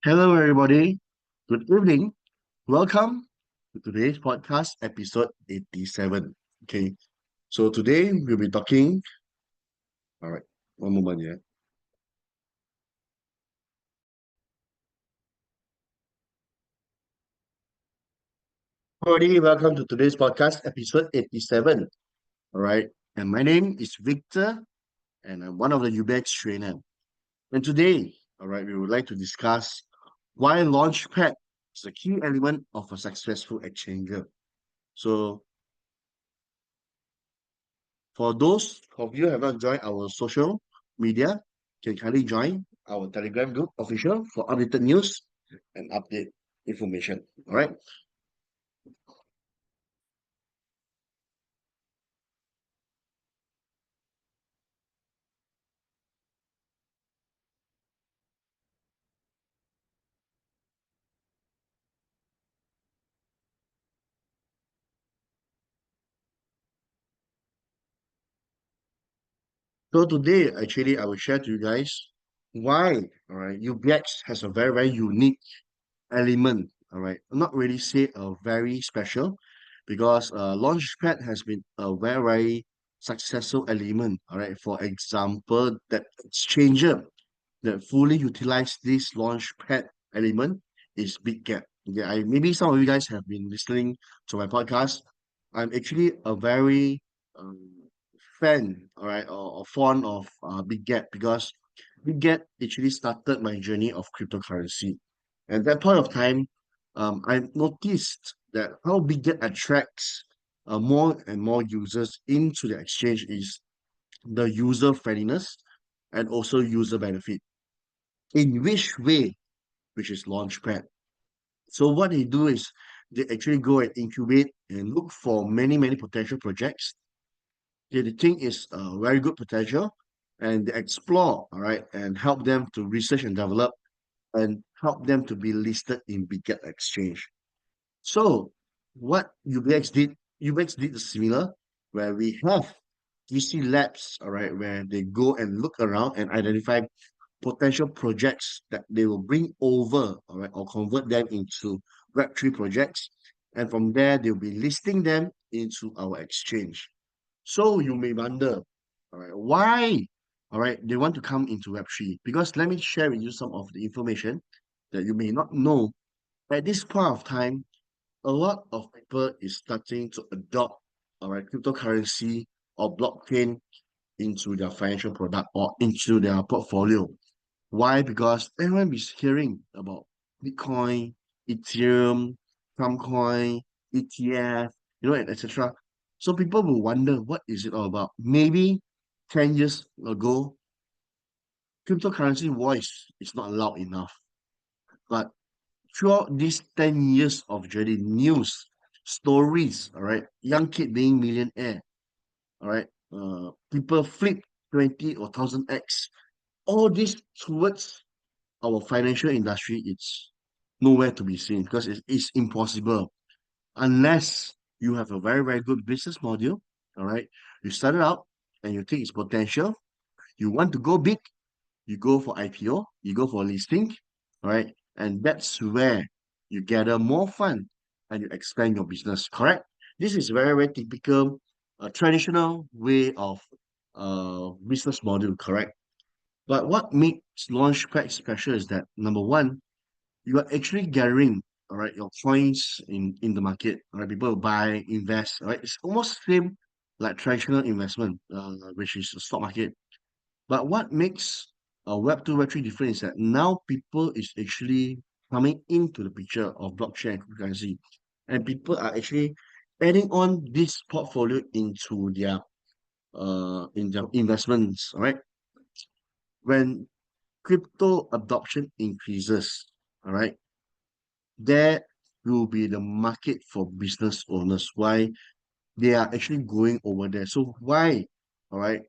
Hello, everybody. Good evening. Welcome to today's podcast, episode 87. Okay, so today we'll be talking. All right, one moment, yeah. Everybody, welcome to today's podcast, episode 87. All right, and my name is Victor, and I'm one of the UBX trainer. And today, all right, we would like to discuss why Launchpad is a key element of a successful exchanger. So, for those of you who have not joined our social media, can kindly join our Telegram group official for updated news and update information. All right. So today, actually, I will share to you guys why, all right, UBX has a very unique element. All right, not really say a very special, because Launchpad has been a very successful element. All right, for example, that exchanger that fully utilize this launchpad element is Big Gap. Okay, maybe some of you guys have been listening to my podcast. I'm actually a very fan, all right, or fond of Big Gap because Big Gap actually started my journey of cryptocurrency. At that point of time, I noticed that how Big Gap attracts more and more users into the exchange is the user friendliness and also user benefit. In which way? Which is Launchpad. So what they do is they actually go and incubate and look for many potential projects. They think is a very good potential, and they explore, all right, and help them to research and develop and help them to be listed in bigger exchange. So what UBX did is similar, where we have VC labs, all right, where they go and look around and identify potential projects that they will bring over, all right, or convert them into Web3 projects. And from there, they'll be listing them into our exchange. So you may wonder, all right, why, all right, they want to come into Web3? Because let me share with you some of the information that you may not know. At this point of time, a lot of people is starting to adopt, all right, cryptocurrency or blockchain into their financial product or into their portfolio. Why? Because everyone is hearing about Bitcoin, Ethereum, Trump ETF, and etc. So people will wonder what is it all about. Maybe 10 years ago, cryptocurrency voice is not loud enough. But throughout these 10 years of journey, news, stories, all right, young kid being millionaire, all right, people flip 20 or 1000x, all this towards our financial industry, it's nowhere to be seen because it's impossible unless you have a very good business model. All right, you started out and you think it's potential. You want to go big, you go for IPO, you go for listing. All right, and that's where you gather more fund and you expand your business. Correct. This is very typical, traditional way of business model. Correct. But what makes Launchpad special is that number one, you are actually gathering, all right, your coins in the market. All right, people will buy, invest. All right, it's almost same like traditional investment, which is the stock market. But what makes Web2, Web3 different is that now people is actually coming into the picture of blockchain and cryptocurrency, and people are actually adding on this portfolio into their investments. All right, when crypto adoption increases, all right, there will be the market for business owners. Why they are actually going over there. So why, all right,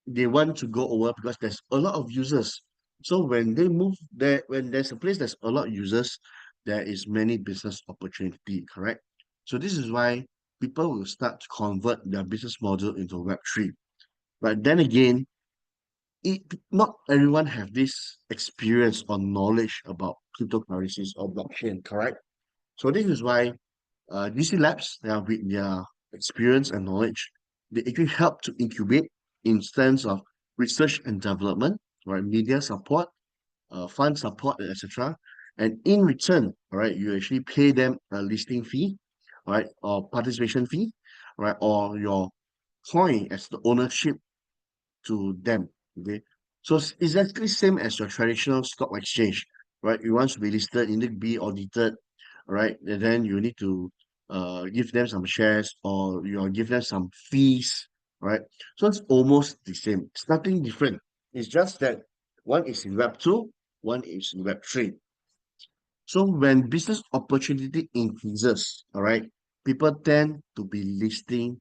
they want to go over because there's a lot of users. So when they move there, when there's a place there's a lot of users, there is many business opportunity, correct? So this is why people will start to convert their business model into Web3. But then again, it not everyone have this experience or knowledge about cryptocurrencies or blockchain, correct? So this is why DC Labs, they are with their experience and knowledge, they actually help to incubate in terms of research and development, right? Media support, fund support, and etc. And in return, all right, you actually pay them a listing fee, all right, or participation fee, all right, or your coin as the ownership to them. Okay. So it's exactly same as your traditional stock exchange, right? You want to be listed, you need to be audited, right? And then you need to give them some shares or you give them some fees, right? So it's almost the same. It's nothing different. It's just that one is in Web 2, one is in Web 3. So when business opportunity increases, all right, people tend to be listing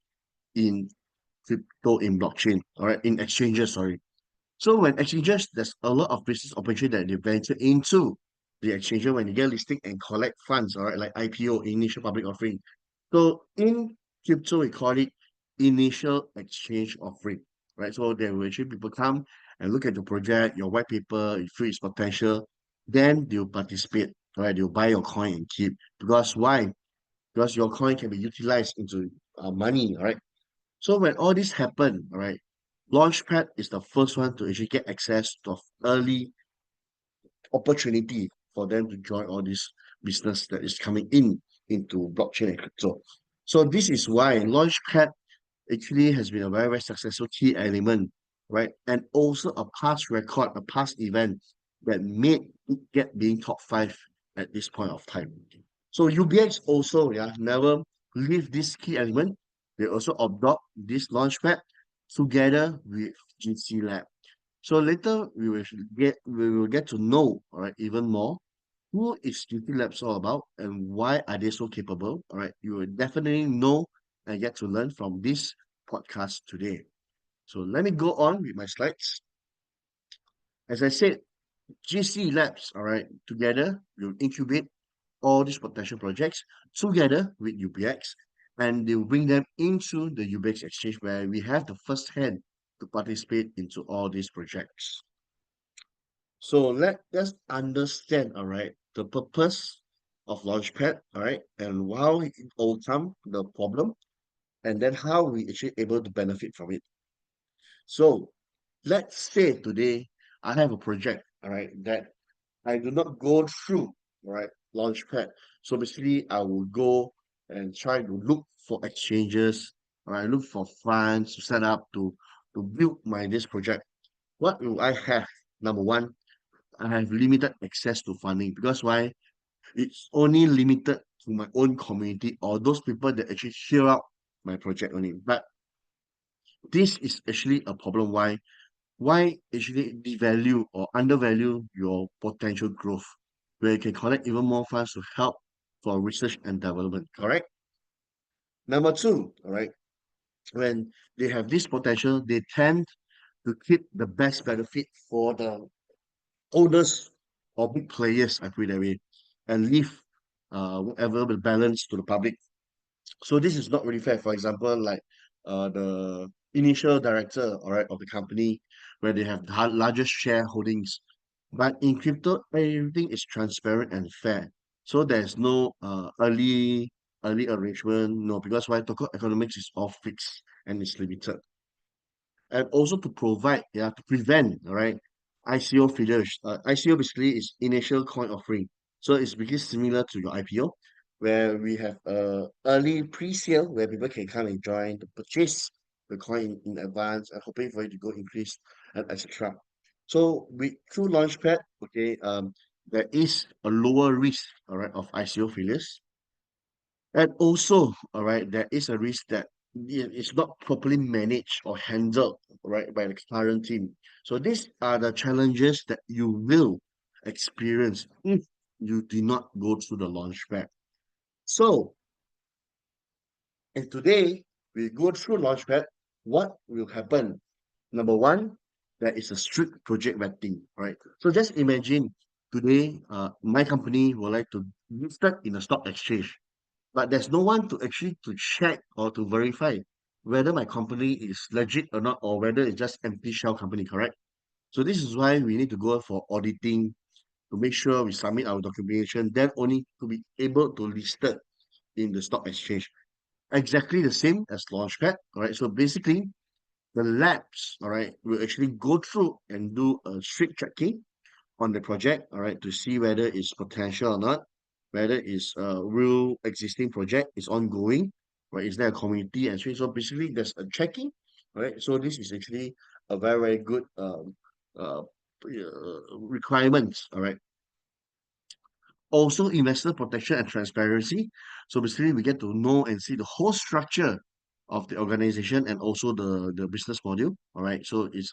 in crypto in blockchain, all right, in exchanges, sorry. So when exchanges, there's a lot of business opportunity that they venture into the exchange when you get listing and collect funds, all right, like IPO, initial public offering. So in crypto, we call it initial exchange offering, right? So there will actually people come and look at your project, your white paper, if its potential, then they'll participate, right? They'll buy your coin and keep. Because why? Because your coin can be utilized into money, all right? So when all this happen, all right, Launchpad is the first one to actually get access to early opportunity for them to join all this business that is coming in into blockchain and crypto. So this is why Launchpad actually has been a very, very successful key element, right? And also a past record, a past event that made it get being top five at this point of time. So UBX also, yeah, never leave this key element. They also adopt this launchpad together with GC Lab. So later we will get to know, all right, even more who is GT Labs all about and why are they so capable. All right, you will definitely know and get to learn from this podcast today. So let me go on with my slides. As I said, GC Labs, all right, together will incubate all these potential projects together with UBX, and they will bring them into the UBX exchange where we have the first hand to participate into all these projects. So let's understand, all right, the purpose of Launchpad, all right, and how it overcome the problem, and then how we actually able to benefit from it. So let's say today I have a project, all right, that I do not go through, all right, Launchpad. So basically, I will go and try to look for exchanges, all right, look for funds to set up to build my this project. What will I have? Number one, I have limited access to funding because why? It's only limited to my own community or those people that actually hear out my project only. But this is actually a problem. Why actually devalue or undervalue your potential growth, where you can collect even more funds to help for research and development, correct? Number two, all right, when they have this potential, they tend to keep the best benefit for the owners or big players, I put it that way, and leave whatever the balance to the public. So this is not really fair. For example, like the initial director, all right, of the company, where they have the largest shareholdings. But in crypto, everything is transparent and fair. So there's no early arrangement, no, because why token economics is all fixed and it's limited. And also to provide, yeah, to prevent, all right, ICO failures. ICO basically is initial coin offering. So it's really similar to your IPO, where we have a early pre-sale where people can come and join to purchase the coin in advance and hoping for it to go increase and etc. So with through Launchpad, okay, there is a lower risk, all right, of ICO failures. And also, all right, there is a risk that it's not properly managed or handled, right, by the current team. So these are the challenges that you will experience if you do not go through the launchpad. So, and today we go through launchpad, what will happen? Number one, there is a strict project vetting, right? So just imagine today, my company would like to list in a stock exchange, but there's no one to actually to check or to verify whether my company is legit or not, or whether it's just empty shell company, correct? So this is why we need to go for auditing to make sure we submit our documentation, then only to be able to list it in the stock exchange. Exactly the same as Launchpad. All right. So basically, the labs, all right, will actually go through and do a strict checking on the project, all right, to see whether it's potential or not, whether it's a real existing project, is ongoing, right? Is there a community and so basically there's a checking, right? So this is actually a very, very good requirements, all right. Also, investor protection and transparency. So basically, we get to know and see the whole structure of the organization and also the business module. All right. So it's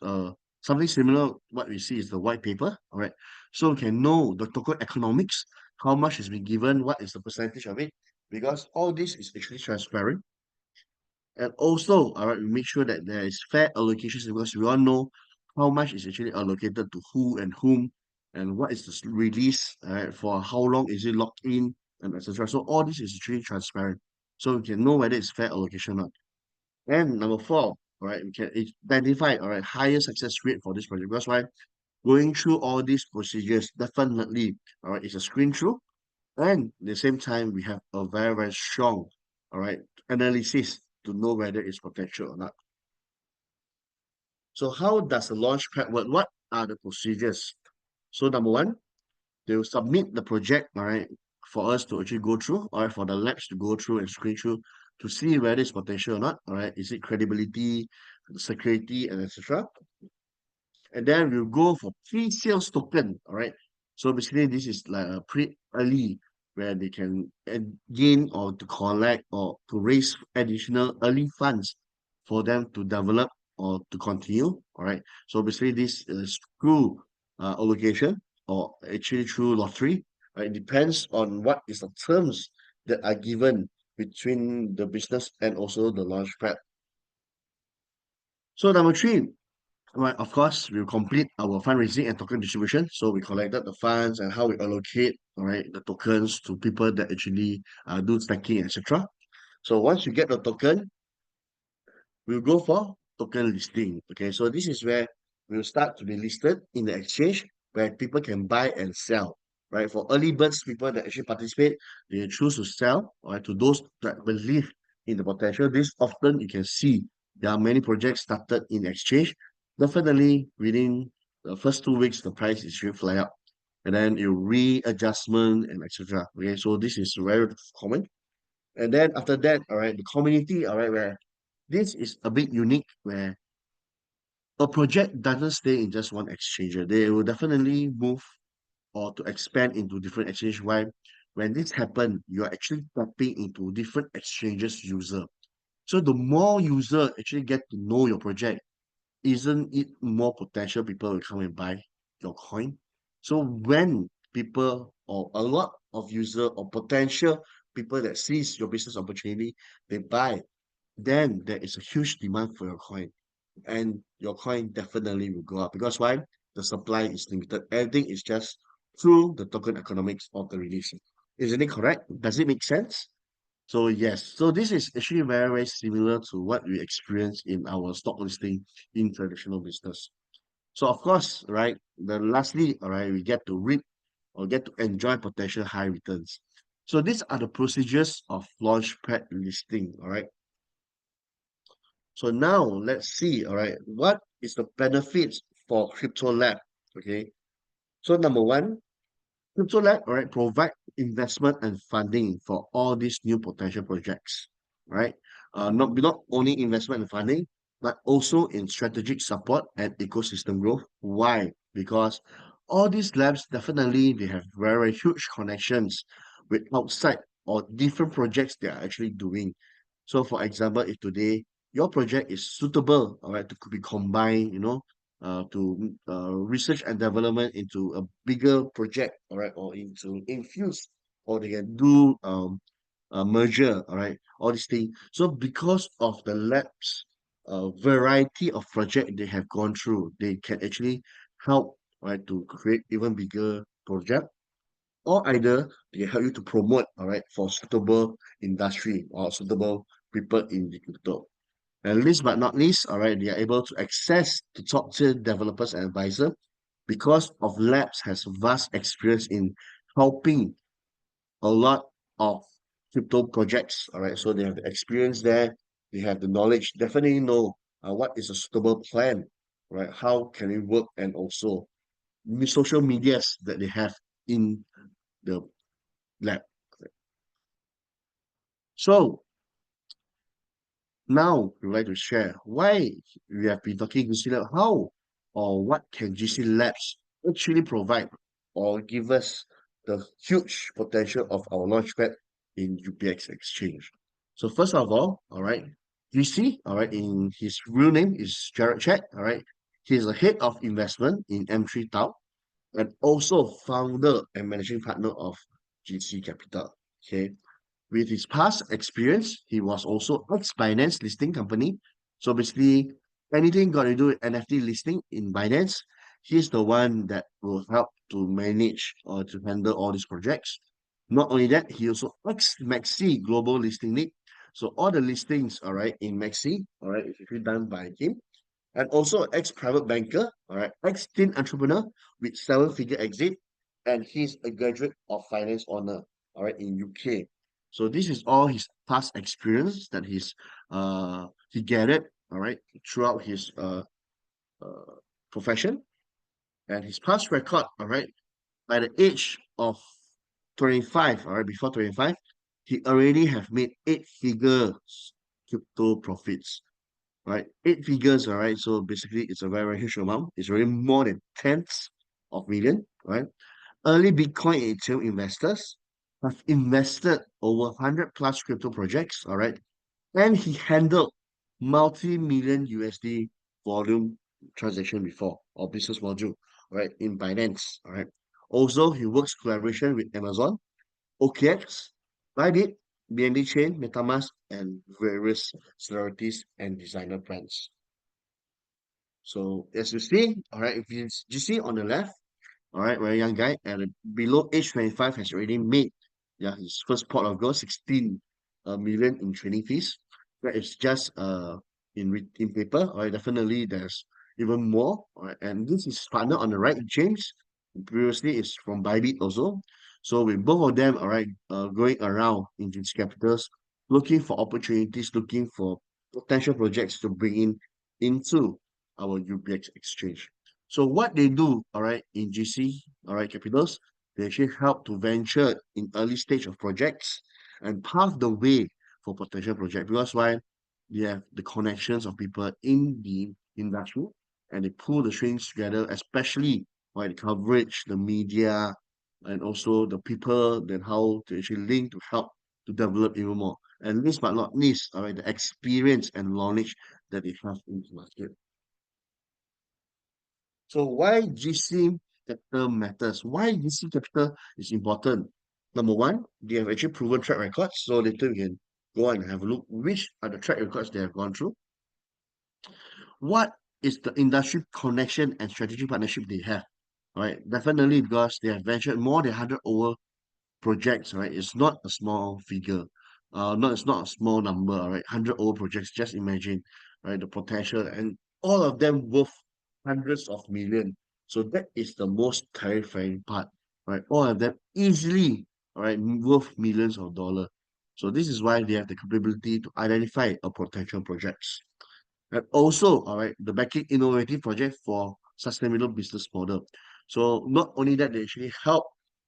something similar. What we see is the white paper. All right. So we can know the token economics, how much has been given, what is the percentage of it, because all this is actually transparent. And also, all right, we make sure that there is fair allocations because we all know how much is actually allocated to who and whom, and what is the release, for how long is it locked in, and etc. So all this is actually transparent, so we can know whether it's fair allocation or not. And number four, all right, we can identify all right higher success rate for this project because why going through all these procedures definitely all right is a screen through, and at the same time, we have a very, very strong, all right, analysis to know whether it's potential or not. So how does the launchpad work? What are the procedures? So number one, they will submit the project, all right, for us to actually go through, all right, for the labs to go through and screen through to see whether it's potential or not, all right. Is it credibility, security, and etc. And then we'll go for pre-sales token. All right. So basically, this is like a pre-early where they can gain or to collect or to raise additional early funds for them to develop or to continue. All right. So basically, this is through allocation or actually through lottery. Right? It depends on what is the terms that are given between the business and also the launchpad. So number three, right, of course, we'll complete our fundraising and token distribution. So we collected the funds and how we allocate, all right, the tokens to people that actually do stacking, etc. So once you get the token, we'll go for token listing. Okay, so this is where we'll start to be listed in the exchange where people can buy and sell. Right, for early birds, people that actually participate, they choose to sell, right, to those that believe in the potential. This often you can see there are many projects started in exchange. Definitely within the first 2 weeks, the price is will fly up, and then you readjustment and etc. Okay, so this is very common. And then after that, all right, the community, all right, where this is a bit unique where a project doesn't stay in just one exchanger. They will definitely move or to expand into different exchange. Why? When this happen, you are actually tapping into different exchanges user. So the more user actually get to know your project, isn't it more potential people will come and buy your coin? So when people or a lot of user or potential people that sees your business opportunity, they buy, then there is a huge demand for your coin and your coin definitely will go up because why? The supply is limited. Everything is just through the token economics of the release. Isn't it correct? Does it make sense? So yes, so this is actually very, very similar to what we experience in our stock listing in traditional business. So of course, right, then lastly, all right, we get to reap or get to enjoy potential high returns. So these are the procedures of launchpad listing, all right. So now let's see, all right, what is the benefits for Crypto Lab? Okay. So number one, Crypto Lab, all right, provide investment and funding for all these new potential projects, right? Not only investment and funding, but also in strategic support and ecosystem growth. Why? Because all these labs definitely they have very huge connections with outside or different projects they are actually doing. So for example, if today your project is suitable, all right, to could be combined, to research and development into a bigger project, all right, or into infuse, or they can do a merger, all right, all these things. So because of the labs, variety of project they have gone through, they can actually help, right, to create even bigger project, or either they help you to promote, all right, for suitable industry or suitable people in the crypto. And least but not least, all right, they are able to access to top tier developers and advisors because of Labs has vast experience in helping a lot of crypto projects. All right, so they have the experience there, they have the knowledge, definitely know what is a suitable plan, right? How can it work, and also the social medias that they have in the lab. So now we would like to share why we have been talking to GC Lab, how or what can GC Labs actually provide or give us the huge potential of our launchpad in UBX exchange. So first of all right, GC, all right, in his real name is Jared Chet, all right. He is the head of investment in M3 Tau and also founder and managing partner of GC Capital. Okay, with his past experience, he was also ex-Binance listing company. So basically, anything got to do with NFT listing in Binance, he's the one that will help to manage or to handle all these projects. Not only that, he also ex-Maxi global listing lead. So all the listings, all right, in Maxi, all right, is actually done by him, and also ex-private banker, all right, ex-teen entrepreneur with seven-figure exit, and he's a graduate of finance honor, all right, in UK. So this is all his past experience that he gathered, all right, throughout his uh profession and his past record, all right. By the age of 25, all right, before 25, he already have made eight figures crypto profits, right? Eight figures, all right. So basically, it's a very, very huge amount. It's already more than tens of million, right? Early Bitcoin and Ethereum investors have invested over 100 plus crypto projects, all right. And he handled multi-million USD volume transaction before or business module, right, in Binance, all right. Also, he works collaboration with Amazon, OKX, Bybit, BNB Chain, MetaMask, and various celebrities and designer brands. So as you see, all right, you see on the left, all right, very young guy, and below age 25 has already made his first pot of gold, 16 million in training fees. That is just in paper. All right, definitely there's even more. All right, and this is partner on the right, James. Previously is from Bybit also. So with both of them, all right, going around in these capitals, looking for opportunities, looking for potential projects to bring in into our UBX exchange. So what they do, all right, in GC, all right, capitals, they actually help to venture in early stage of projects and pave the way for potential project. Because why? They have the connections of people in the industry and they pull the strings together, especially by the coverage, the media, and also the people, then how to actually link to help to develop even more. And least but not least, all right, the experience and knowledge that they have in the market. So why GC capital matters? Why GC capital is important? Number one, they have actually proven track records. So later we can go and have a look which are the track records they have gone through. What is the industry connection and strategic partnership they have? All right, definitely because they have ventured more than 100 over projects, right? It's not a small figure. It's not a small number, all right? 100 over projects, just imagine, right? The potential and all of them worth hundreds of million. So that is the most terrifying part, right? All of them easily, all right, worth millions of dollars. So this is why they have the capability to identify a potential projects. And also, all right, the backing innovative project for sustainable business model. So not only that, they actually help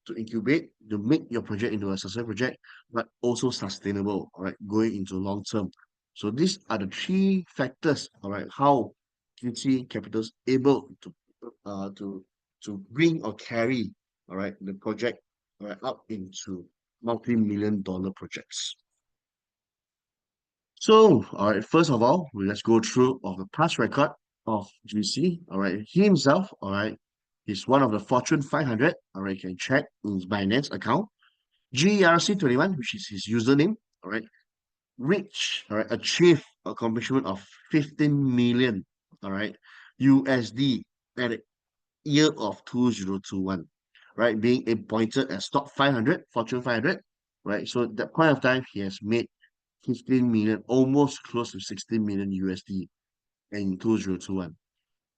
to incubate, to make your project into a successful project, but also sustainable, all right, going into long term. So these are the three factors, all right, how QC Capital's able uh to to bring or carry, all right, the project, all right, up into multi-million dollar projects. So, all right, first of all, let's go through of the past record of GC. All right, he himself, all right, is one of the Fortune 500. All right, you can check in his Binance account. GERC21, which is his username. All right, all right, achieved accomplishment of 15 million. All right, USD at the year of 2021. Right, being appointed as top 500, Fortune 500. Right, so at that point of time, he has made 15 million, almost close to 16 million USD in 2021.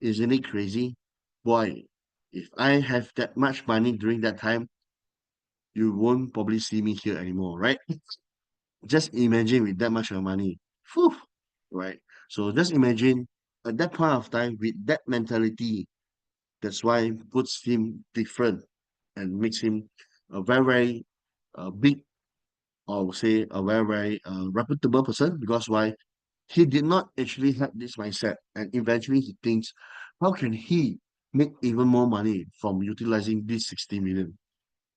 Isn't it crazy? Boy, if I have that much money during that time, you won't probably see me here anymore, right? Just imagine with that much of money. Phew, right? So just imagine at that point of time with that mentality, that's why puts him different and makes him a very, very big, or I would say a very, very reputable person because why? He did not actually have this mindset and eventually he thinks, how can he make even more money from utilizing this 60 million?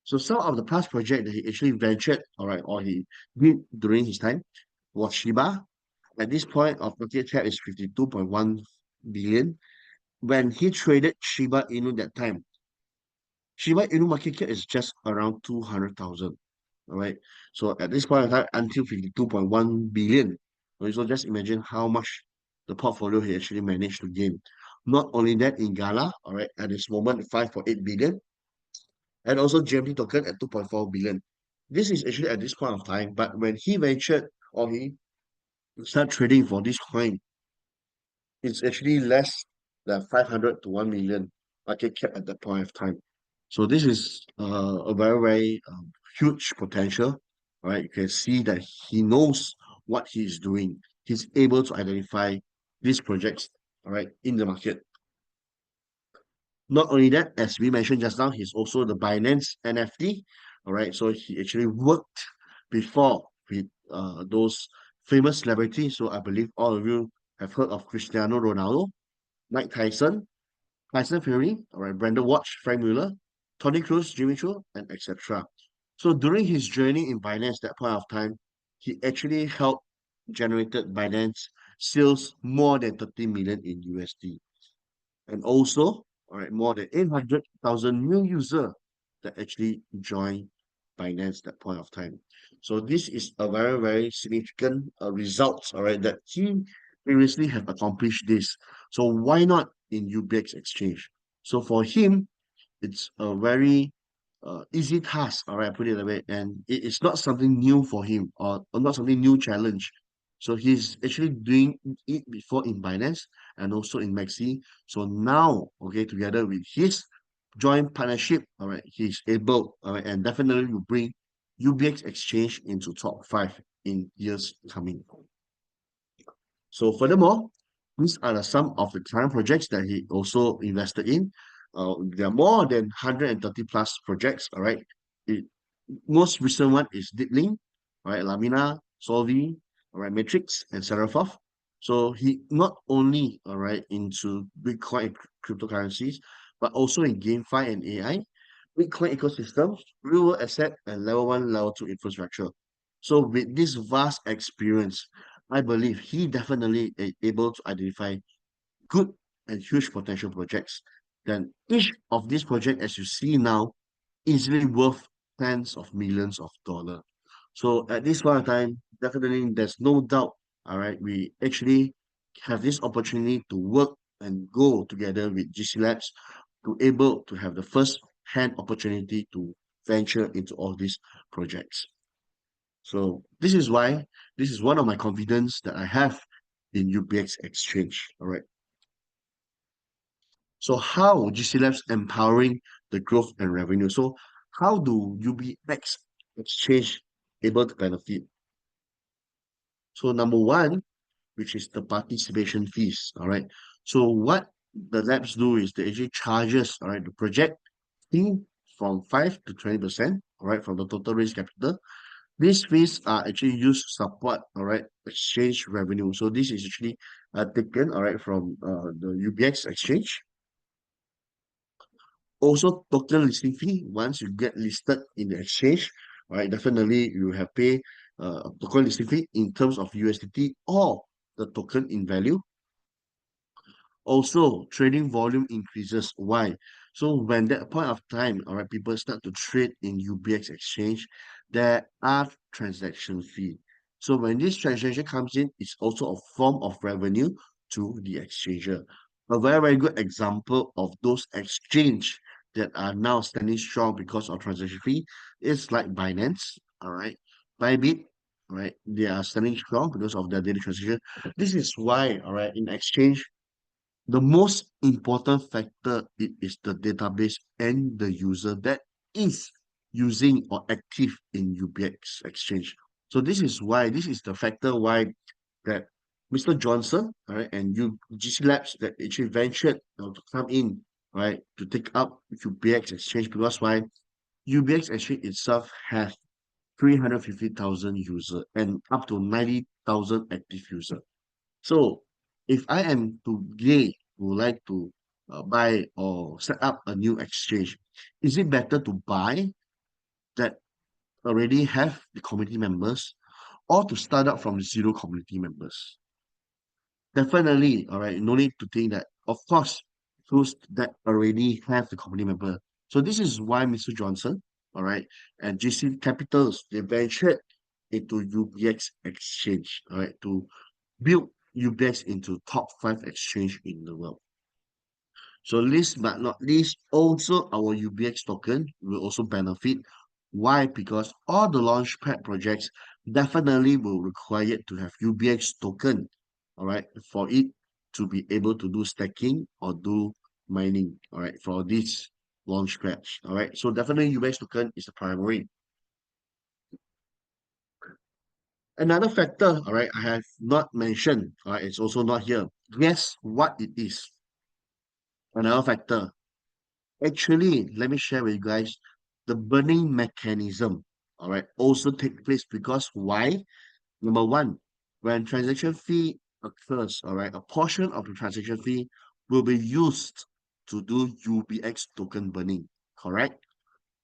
So some of the past project that he actually ventured, all right, or he did during his time was Shiba. At this point of market cap is 52.1 billion. When he traded Shiba Inu that time, Shiba Inu market cap is just around 200,000. All right. So at this point of time, until 52.1 billion. Okay, so just imagine how much the portfolio he actually managed to gain. Not only that, in Gala, all right, at this moment, 5.8 billion, and also GMT token at 2.4 billion. This is actually at this point of time, but when he ventured or he started trading for this coin, it's actually less than 500 to 1 million market cap at that point of time. So this is a very, very huge potential, right? You can see that he knows what he's doing. He's able to identify these projects, all right, in the market. Not only that, as we mentioned just now, he's also the Binance NFT, all right? So he actually worked before with those famous celebrities. So I believe all of you have heard of Cristiano Ronaldo, Mike Tyson, Tyson Fury, all right, Brandon Watch, Frank Mueller, Tony Cruz, Jimmy Choo, and etc. So during his journey in Binance, that point of time, he actually helped generated Binance sales more than 30 million in USD. And also, all right, more than 800,000 new users that actually joined Binance that point of time. So this is a very, very significant result, all right, that he previously have accomplished this. So why not in UBX exchange? So for him, it's a very easy task, all right, put it that way, and it is not something new for him or not something new challenge. So he's actually doing it before in Binance and also in Maxi. So now, okay, together with his joint partnership, all right, he's able, all right, and definitely will bring UBX exchange into top five in years coming. So furthermore, these are some of the current projects that he also invested in. There are more than 130 plus projects, all right. The most recent one is DeepLink, all right, Lamina, Solvi, all right, Matrix, and Seraphoff. So he not only, all right, into Bitcoin and cryptocurrencies, but also in GameFi and AI, Bitcoin ecosystem, real world asset, and level one, level two infrastructure. So with this vast experience, I believe he definitely is able to identify good and huge potential projects. Then each of these projects, as you see now, easily worth tens of millions of dollars. So at this point of time, definitely there's no doubt, all right, we actually have this opportunity to work and go together with GC Labs to able to have the first hand opportunity to venture into all these projects. So this is why this is one of my confidence that I have in UBX exchange. All right. So how GC Labs empowering the growth and revenue? So how do UBX exchange able to benefit? So number one, which is the participation fees. All right. So what the labs do is they actually charges, all right, the project fee from 5 to 20%, all right, from the total raised capital. These fees are actually used to support, all right, exchange revenue. So this is actually taken, all right, from the UBX exchange. Also, token listing fee. Once you get listed in the exchange, all right, definitely you have pay a token listing fee in terms of USDT or the token in value. Also, trading volume increases. Why? So when that point of time, all right, people start to trade in UBX exchange, there are transaction fee. So when this transaction comes in, it's also a form of revenue to the exchanger. A very, very good example of those exchange that are now standing strong because of transaction fee is like Binance, all right, Bybit, right? They are standing strong because of their daily transaction. This is why, all right, in exchange, the most important factor it is the database and the user that is using or active in UBX exchange. So this is the factor why that Mr. Johnson, all right, and GC Labs that actually ventured to come in, right, to take up UBX exchange because why UBX exchange itself has 350,000 users and up to 90,000 active users. So if I am today would like to buy or set up a new exchange, is it better to buy that already have the community members or to start up from zero community members? Definitely, all right, no need to think that. Of course, those that already have the community member. So this is why Mr. Johnson, all right, and GC Capitals, they ventured into UBX exchange, all right, to build UBX into top five exchange in the world. So least but not least, also our UBX token will also benefit. Why? Because all the Launchpad projects definitely will require to have UBX token, all right, for it to be able to do stacking or do mining, all right, for this Launchpad, all right. So definitely UBX token is the primary. Another factor, all right, I have not mentioned, all right, it's also not here. Guess what it is? Another factor. Actually, let me share with you guys the burning mechanism. All right, also take place because why? Number one, when transaction fee occurs, all right, a portion of the transaction fee will be used to do UBX token burning. Correct?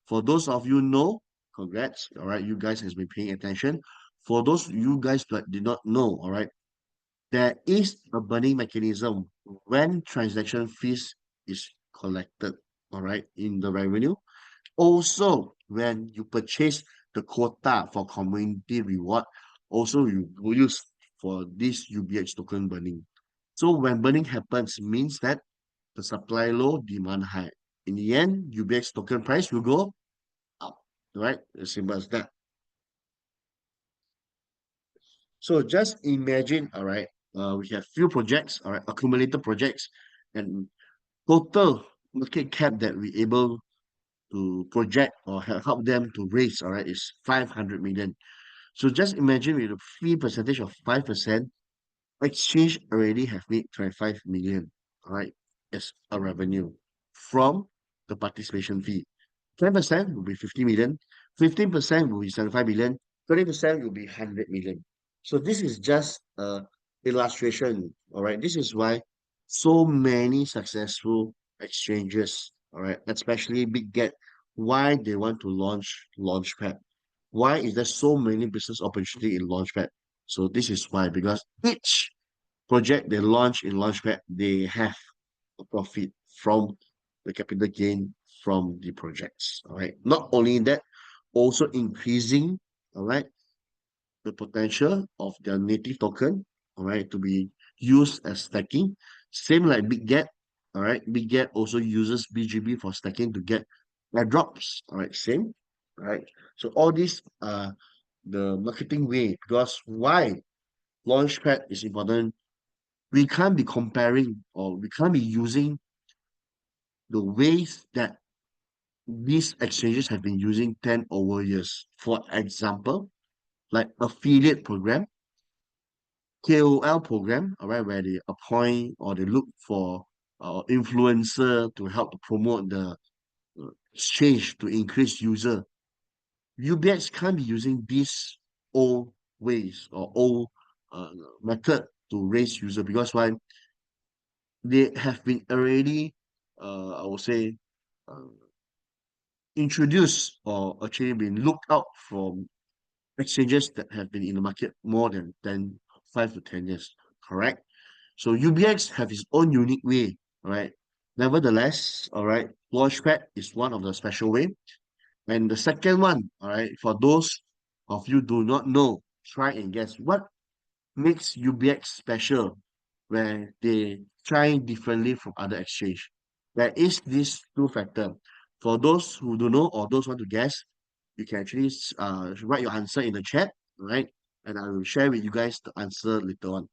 For those of you know, congrats. All right, you guys has been paying attention. For those you guys that did not know, all right, there is a burning mechanism when transaction fees is collected, all right, in the revenue. Also, when you purchase the quota for community reward, also you will use for this UBX token burning. So when burning happens, means that the supply low, demand high. In the end, UBX token price will go up, right? As simple as that. So just imagine, all right, we have few projects, all right, accumulated projects, and total market cap that we able to project or help them to raise, all right, is 500 million. So just imagine with a fee percentage of 5%, exchange already have made 25 million, all right, as a revenue from the participation fee. 10% will be 50 million, 15% will be 75 million, 30% will be 100 million. So this is just a illustration, all right? This is why so many successful exchanges, all right, especially Big Get, why they want to launch Launchpad. Why is there so many business opportunity in Launchpad? So this is why, because each project they launch in Launchpad, they have a profit from the capital gain from the projects. All right. Not only that, also increasing, all right, the potential of their native token, all right, to be used as stacking. Same like Big Get, all right. Big Get also uses BGB for stacking to get airdrops. All right, same. All right. So all these are the marketing way because why Launchpad is important. We can't be comparing or we can't be using the ways that these exchanges have been using 10 over years. For example, like affiliate program, KOL program, all right, where they appoint or they look for influencer to help to promote the exchange to increase user. UBX can't be using these old ways or old uh, method to raise user because why they have been already, I would say, uh, introduced or actually been looked out from exchanges that have been in the market more than 5 to 10 years, correct? So UBX have its own unique way, right? Nevertheless, all right, Launchpad is one of the special way. And the second one, all right, for those of you do not know, try and guess what makes UBX special where they try differently from other exchange. There is this two factor. For those who don't know or those want to guess, you can actually write your answer in the chat, right? and I will share with you guys the answer later on.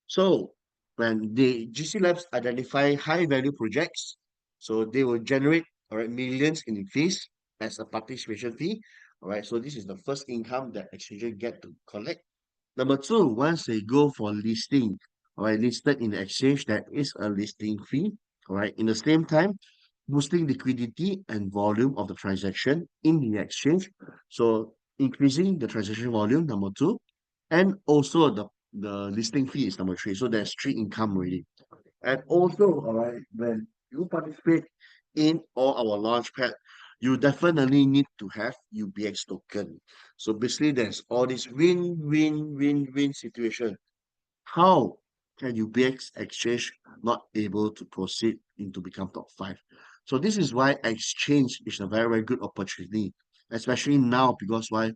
So when the GC Labs identify high value projects, so they will generate all right millions in fees as a participation fee. All right, so this is the first income that exchanges get to collect. Number two, once they go for listing, all right, listed in the exchange, there is a listing fee. All right, in the same time, boosting liquidity and volume of the transaction in the exchange. So increasing the transaction volume, number two, and also the listing fee is number three. So there's three income already. And also, all right, when you participate in all our launchpad, you definitely need to have UBX token. So basically, there's all this win-win-win-win situation. How can UBX exchange not able to proceed into become top five? So this is why exchange is a very, very good opportunity, especially now because why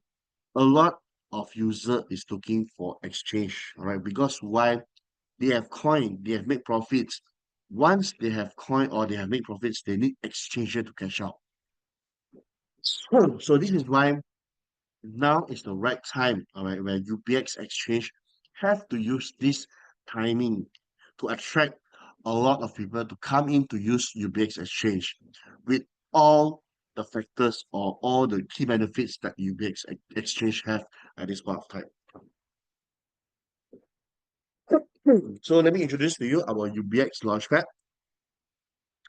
a lot of user is looking for exchange, all right? Because why they have coin, they have made profits. Once they have coin or they have made profits, they need exchanger to cash out. So this is why now is the right time, all right, where UBX exchange have to use this timing to attract a lot of people to come in to use UBX exchange with all the factors or all the key benefits that UBX exchange have at this point of time. So let me introduce to you our UBX Launchpad.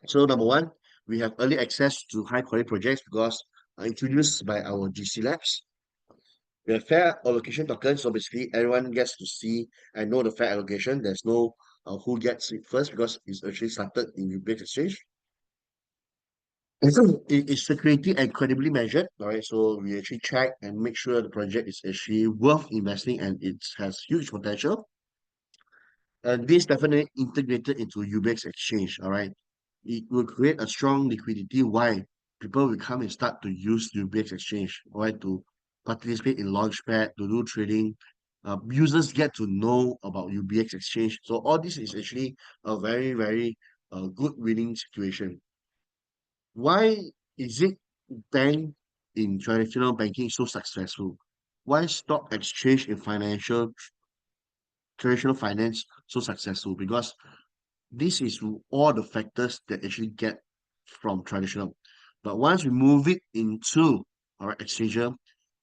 So number one, we have early access to high quality projects because introduced by our GC Labs. We have fair allocation token, so basically everyone gets to see and know the fair allocation. There's no who gets it first because it's actually started in UBX Exchange. And so it is security and credibly measured. All right, so we actually check and make sure the project is actually worth investing and it has huge potential. And this definitely integrated into UBX Exchange. All right, it will create a strong liquidity. Why? People will come and start to use UBX Exchange, right, to participate in Launchpad, to do trading. Users get to know about UBX Exchange. So all this is actually a very, very good winning situation. Why is it bank in traditional banking so successful? Why stock exchange in financial traditional finance so successful? Because this is all the factors that actually get from traditional. But once we move it into our exchanger,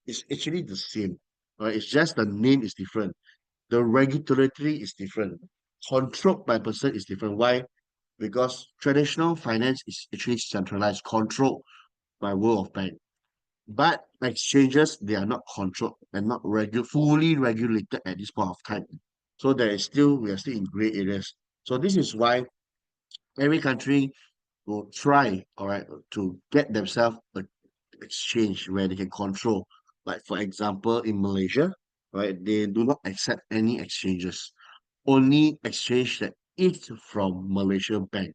it's actually the same. Right? It's just the name is different. The regulatory is different. Controlled by person is different. Why? Because traditional finance is actually centralized, controlled by World of Bank. But exchanges, they are not controlled and not fully regulated at this point of time. So there is still we are still in gray areas. So this is why every country will try, all right, to get themselves a exchange where they can control. Like for example, in Malaysia, right, they do not accept any exchanges. Only exchange that is from Malaysia bank,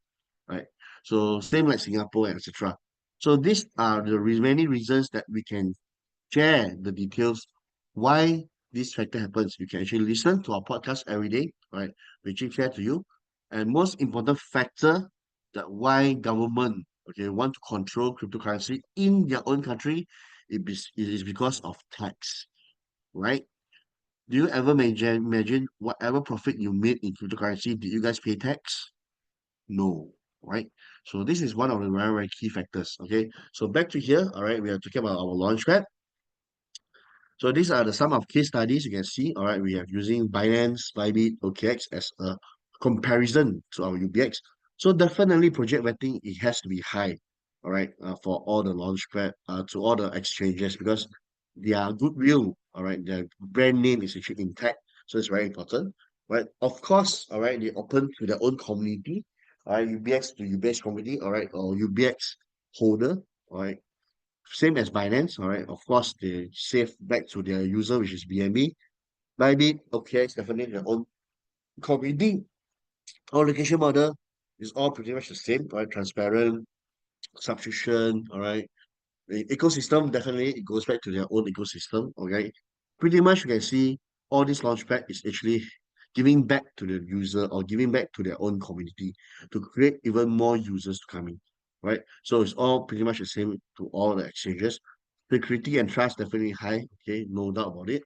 right? So same like Singapore and etc. So these are the many reasons that we can share the details why this factor happens. You can actually listen to our podcast every day, right? Which we share to you. And most important factor that why government okay want to control cryptocurrency in their own country, it is because of tax, right? Do you ever imagine whatever profit you made in cryptocurrency, did you guys pay tax? No, right? So this is one of the very, very key factors. Okay. So back to here, all right, we are talking about our launchpad. So these are the some of case studies you can see. All right, we have using Binance, Bybit, OKX as a comparison to our UBX. So definitely project vetting it has to be high. All right, for all the launchpad, to all the exchanges because their goodwill, all right, their brand name is actually intact. So it's very important. Right, of course, all right, they open to their own community. All right, UBX to UBX community, all right, or UBX holder, all right, same as Binance, all right. Of course, they save back to their user, which is BNB. Bybit, okay, it's definitely their own community. Our location model is all pretty much the same, right? Transparent, subscription, all right. The ecosystem, definitely, it goes back to their own ecosystem, okay. Pretty much you can see all this launchpad is actually giving back to the user or giving back to their own community to create even more users to come in. right? So it's all pretty much the same to all the exchanges. Security and trust definitely high, okay, no doubt about it.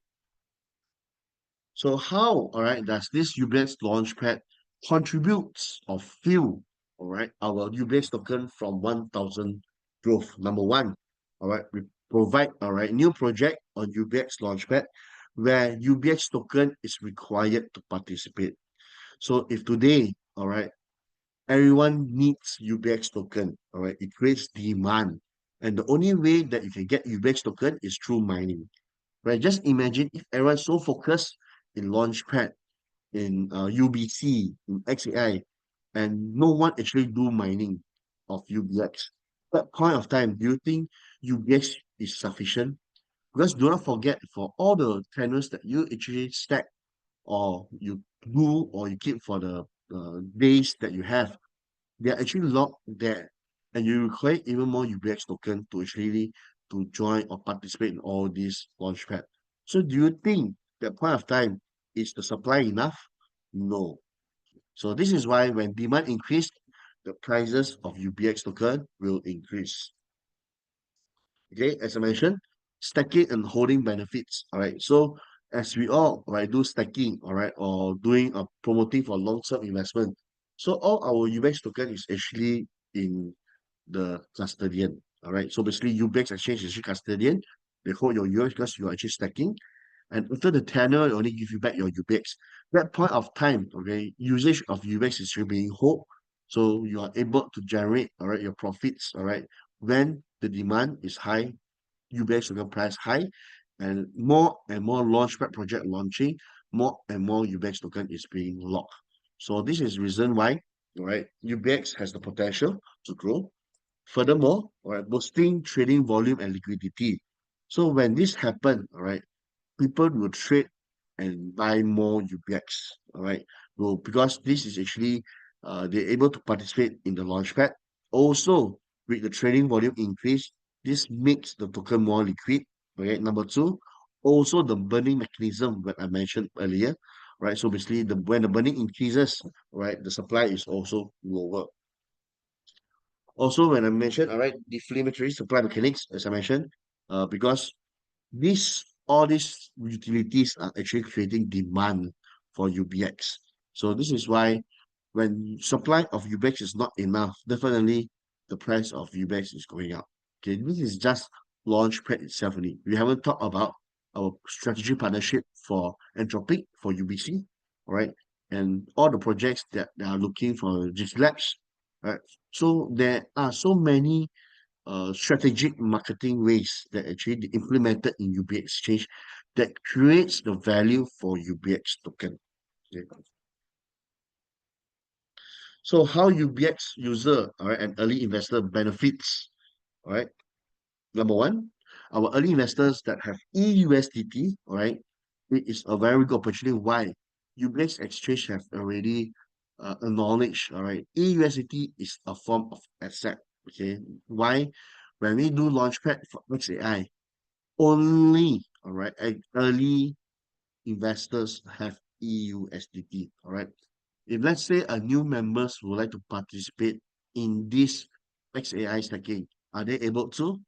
So how, all right, does this UBX Launchpad contributes or fuel, all right, our UBX token from 1,000 growth? Number one, all right, we provide, all right, new project on UBX Launchpad where UBX token is required to participate. So if today, all right, everyone needs UBX token, all right, it creates demand. And the only way that you can get UBX token is through mining, right? Just imagine if everyone's so focused in Launchpad, in UBC, in XAI, and no one actually do mining of UBX. At that point of time, do you think UBX is sufficient? Because do not forget, for all the tenors that you actually stack or you do or you keep for the days that you have, they are actually locked there. And you require even more UBX token to actually to join or participate in all these launchpad. So do you think that point of time is the supply enough? No. So this is why when demand increase, the prices of UBX token will increase. Okay, as I mentioned, stacking and holding benefits. All right. So as we all right do stacking, all right, or doing a promoting for long-term investment. So all our UBX token is actually in the custodian. All right. So basically UBX exchange is actually custodian. They hold your UX because you are actually stacking. And after the tenure, it only give you back your UBX. That point of time, okay, usage of UBX is still being hold. So you are able to generate, all right, your profits, all right, when the demand is high, UBX token price high, and more launchpad project launching, more and more UBX token is being locked. So this is reason why, all right, UBX has the potential to grow. Furthermore, all right, boosting trading volume and liquidity. So when this happen, all right, people will trade and buy more UBX. All right. Well, because this is actually they're able to participate in the launchpad. Also, with the trading volume increase, this makes the token more liquid. Okay. Number two, also the burning mechanism that I mentioned earlier. Right. So basically the when the burning increases, right, the supply is also lower. Also, when I mentioned, all right, deflammatory supply mechanics, as I mentioned, because all these utilities are actually creating demand for UBX. So this is why when supply of UBX is not enough, definitely the price of UBX is going up. Okay, this is just Launchpad itself only. We haven't talked about our strategy partnership for Anthropic, for UBC, all right, and all the projects that they are looking for GIS Labs, right? So there are so many strategic marketing ways that actually they implemented in UBX exchange that creates the value for UBX token. Okay. So how UBX user, all right, and early investor benefits, all right. Number one, our early investors that have EUSDT, all right, it is a very good opportunity. Why? UBX exchange have already acknowledged, all right, EUSDT is a form of asset. Okay. Why? When we do launchpad for XAI, only all right early investors have EUSDT. All right. If let's say a new members would like to participate in this XAI stacking, are they able to?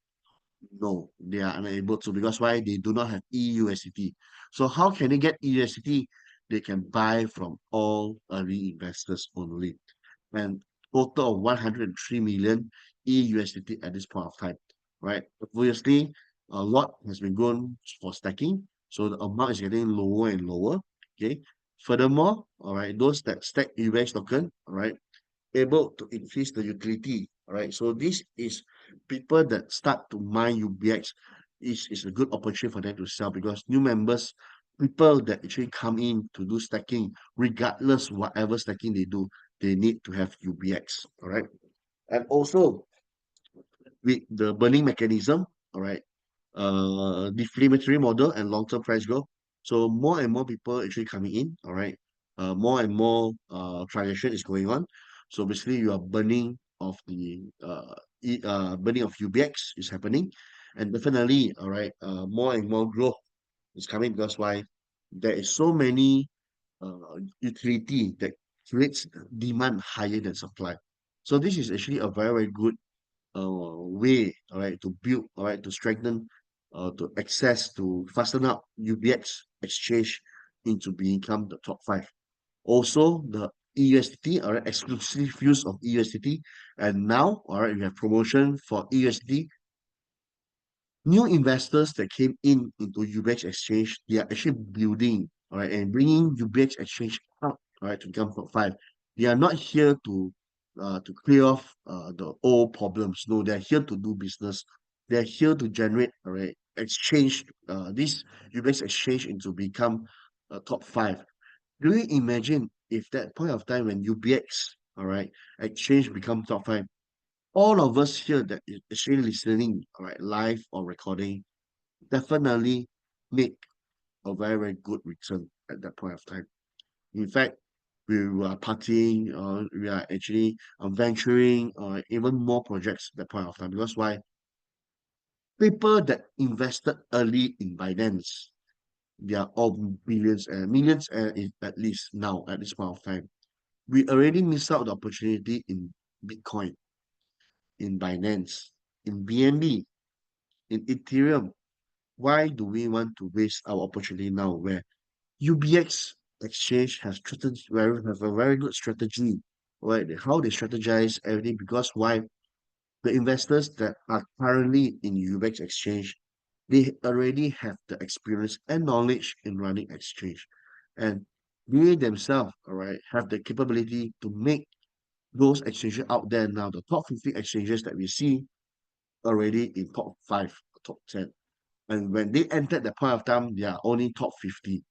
No, they are unable to because why? They do not have EUSDT. So how can they get EUSDT? They can buy from all early investors only and total of 103 million EUSDT at this point of time, right? Obviously, a lot has been grown for stacking, so the amount is getting lower and lower. Okay. Furthermore, all right, those that stack UBX token, all right, able to increase the utility. All right. So this is people that start to mine UBX is a good opportunity for them to sell because new members, people that actually come in to do stacking, regardless whatever stacking they do, they need to have UBX. All right. And also with the burning mechanism, all right, deflammatory model and long-term price growth. So more and more people actually coming in, all right. More and more transaction is going on. So basically you are burning of the burning of UBX is happening. And definitely, all right, more and more growth is coming because why? There is so many utility that creates demand higher than supply. So this is actually a very, very good way, all right, to build, all right, to strengthen, to access, to fasten up UBX exchange into become the top five. Also, the EUSDT, all right, exclusive use of EUSDT, and now, all right, we have promotion for EUSDT. New investors that came in into UBX exchange, they are actually building, all right, and bringing UBX exchange up, all right, to become top five. They are not here to clear off the old problems. No, they're here to do business. They're here to generate, all right, exchange this UBX exchange into become top five. Do you imagine if that point of time when UBX, all right, exchange become top five, all of us here that is actually listening, all right, live or recording, definitely make a very, very good return at that point of time. In fact, we are partying, we are actually venturing even more projects at that point of time. Because why? People that invested early in Binance, they are all billions and millions at least now at this point of time. We already missed out the opportunity in Bitcoin, in Binance, in BNB, in Ethereum. Why do we want to waste our opportunity now where UBX exchange has have a very good strategy, right? How they strategize everything because why the investors that are currently in UBX exchange, they already have the experience and knowledge in running exchange. And they themselves, all right, have the capability to make those exchanges out there now, the top 50 exchanges that we see already in top five, top 10. And when they entered the point of time, they are only top 50.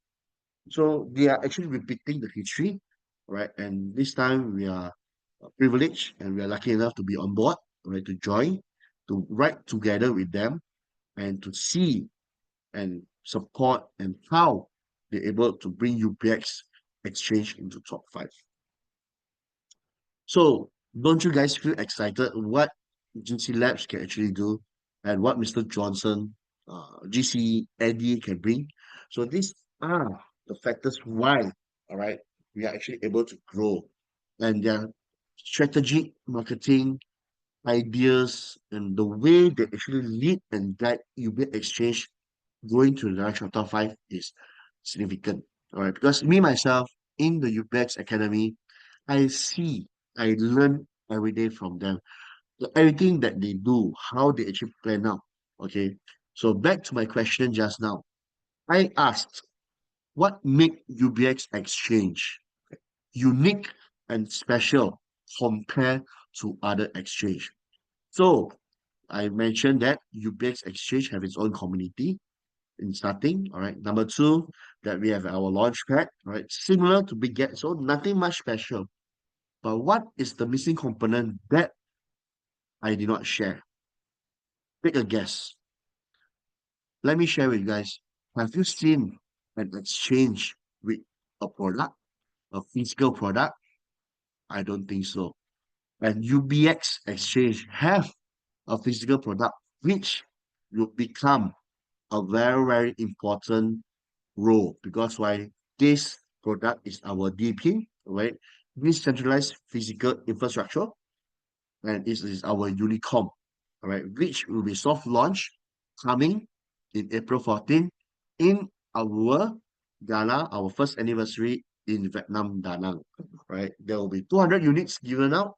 So they are actually repeating the history, right? And this time we are privileged and we are lucky enough to be on board, right? To join, to write together with them and to see and support and how they're able to bring UPX exchange into top five. So don't you guys feel excited what GC Labs can actually do and what Mr. Johnson, GC Eddie can bring? So these are the factors why, all right, we are actually able to grow. And their strategic marketing ideas and the way they actually lead and guide UB Exchange going to the direction of top five is significant. All right, because me myself in the UBX Academy, I see, I learn every day from them. Everything that they do, how they actually plan out. Okay, so back to my question just now. I asked, what make UBX Exchange unique and special compared to other exchange? So I mentioned that UBX Exchange have its own community in starting. All right. Number two, that we have our Launchpad. All right. Similar to Big Get, so nothing much special. But what is the missing component that I did not share? Take a guess. Let me share with you guys. Have you seen an exchange with a product, a physical product? I don't think so. And UBX exchange have a physical product, which will become a very, very important role because why this product is our DP, right? Decentralized physical infrastructure, and this is our Unicom, all right, which will be soft launch coming in April 14 in our Ghana, our first anniversary in Vietnam, Da Nang, right? There will be 200 units given out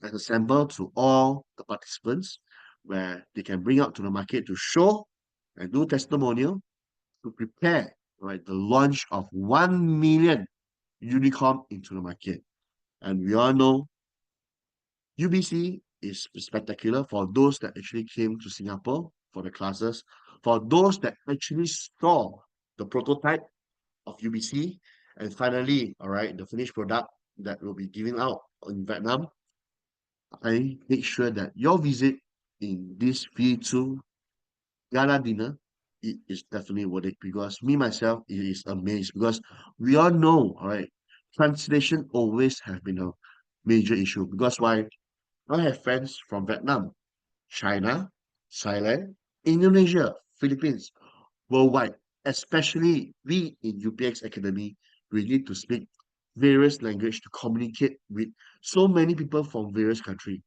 as a sample to all the participants where they can bring out to the market to show and do testimonial to prepare right the launch of 1 million unicorn into the market. And we all know UBC is spectacular for those that actually came to Singapore for the classes, for those that actually saw the prototype of UBC, and finally, all right, the finished product that will be given out in Vietnam. I make sure that your visit in this V2 gala dinner, it is definitely worth it because me myself it is amazed because we all know, all right, translation always have been a major issue because why I have friends from Vietnam, China, Thailand, Indonesia, Philippines, worldwide, especially we in UPX Academy, we need to speak various language to communicate with so many people from various countries.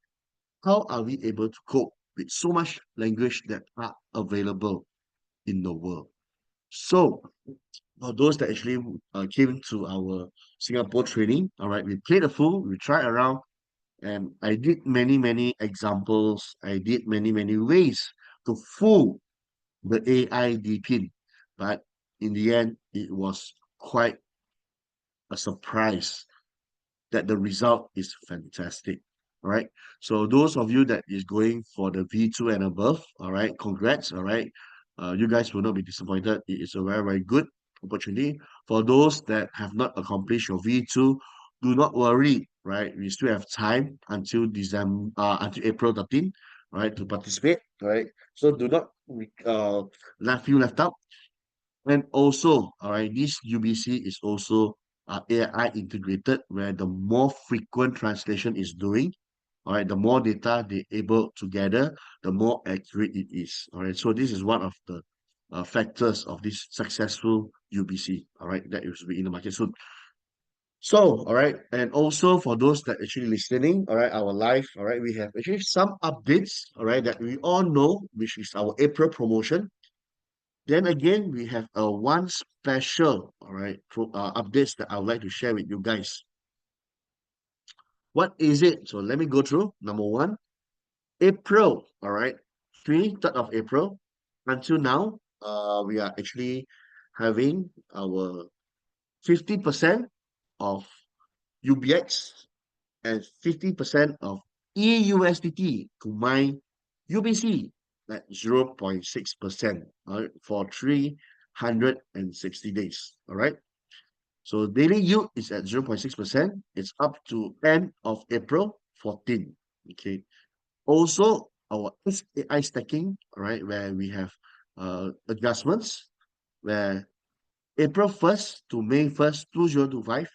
how are we able to cope with so much language that are available in the world? So, for those that actually came to our Singapore training, all right, we played a fool, we tried around, and I did many, many examples. I did many, many ways to fool the AI DPIN. But in the end, it was quite a surprise that the result is fantastic. All right. So those of you that is going for the V2 and above, all right, congrats. All right. You guys will not be disappointed. It is a very, very good opportunity. For those that have not accomplished your V2, do not worry, right? We still have time until December, until April 13th, right, to participate, right? So do not feel left out. And also, all right, this UBC is also AI integrated, where the more frequent translation is doing, all right, the more data they able to gather, the more accurate it is. All right, so this is one of the factors of this successful UBC. All right, that is in the market soon. So, all right, and also for those that actually listening, all right, our live, all right, we have actually some updates, all right, that we all know, which is our April promotion. Then again, we have a one special, all right, updates that I would like to share with you guys. What is it? So let me go through. Number one, April, all right, 3rd of April. Until now, we are actually having our 50% of UBX and 50% of EUSDT to my UBC at 0.6%, all right, for 360 days. All right. So daily yield is at 0.6%. It's up to end of April 14. Okay. Also, our SAI stacking, all right, where we have adjustments, where April 1st to May 1st, 2025,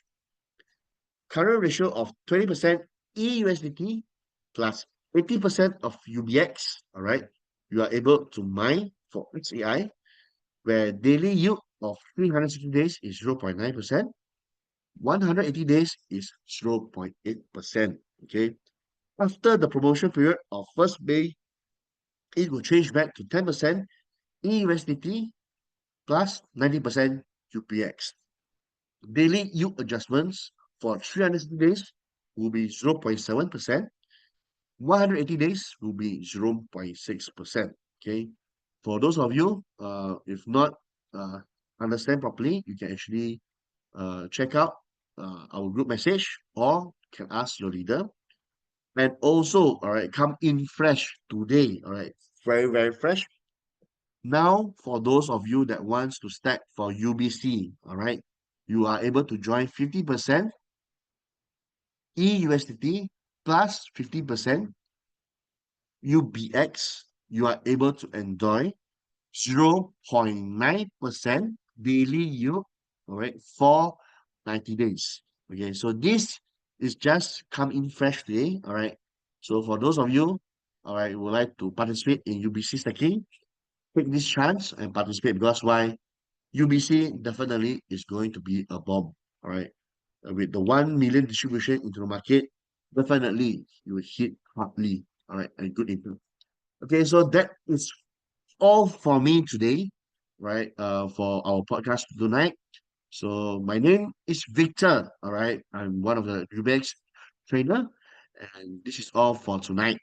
current ratio of 20% EUSDT plus 80% of UBX, all right, you are able to mine for XAI, where daily yield of 360 days is 0.9%, 180 days is 0.8%. Okay. After the promotion period of 1st May, it will change back to 10% EUSDT plus 90% UPX. Daily yield adjustments for 360 days will be 0.7%. 180 days will be 0.6%. Okay. For those of you, if not understand properly, you can actually check out our group message or can ask your leader. And also, all right, come in fresh today. All right, very, very fresh. Now, for those of you that wants to stack for UBC, all right, you are able to join 50% EUSDT plus 50% UBX. You are able to enjoy 0.9% daily yield, all right, for 90 days. Okay, so this is just come in fresh today, all right. So for those of you, all right, who would like to participate in UBC stacking, take this chance and participate because why? UBC definitely is going to be a bomb, all right. With the 1 million distribution into the market, definitely you will hit hardly, all right, and good income. Okay, so that is all for me today, right? For our podcast tonight. So my name is Victor. All right, I'm one of the UBX trainer, and this is all for tonight.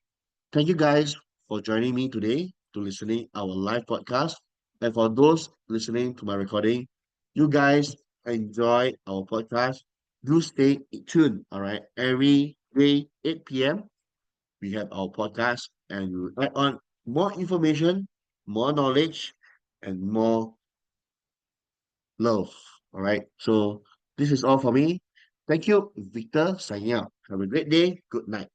Thank you guys for joining me today to listening our live podcast. And for those listening to my recording, you guys enjoy our podcast. Do stay tuned. All right, every day 8 p.m. we have our podcast and we will add on more information, more knowledge, and more love. All right. So this is all for me. Thank you, Victor, signing out. Have a great day. Good night.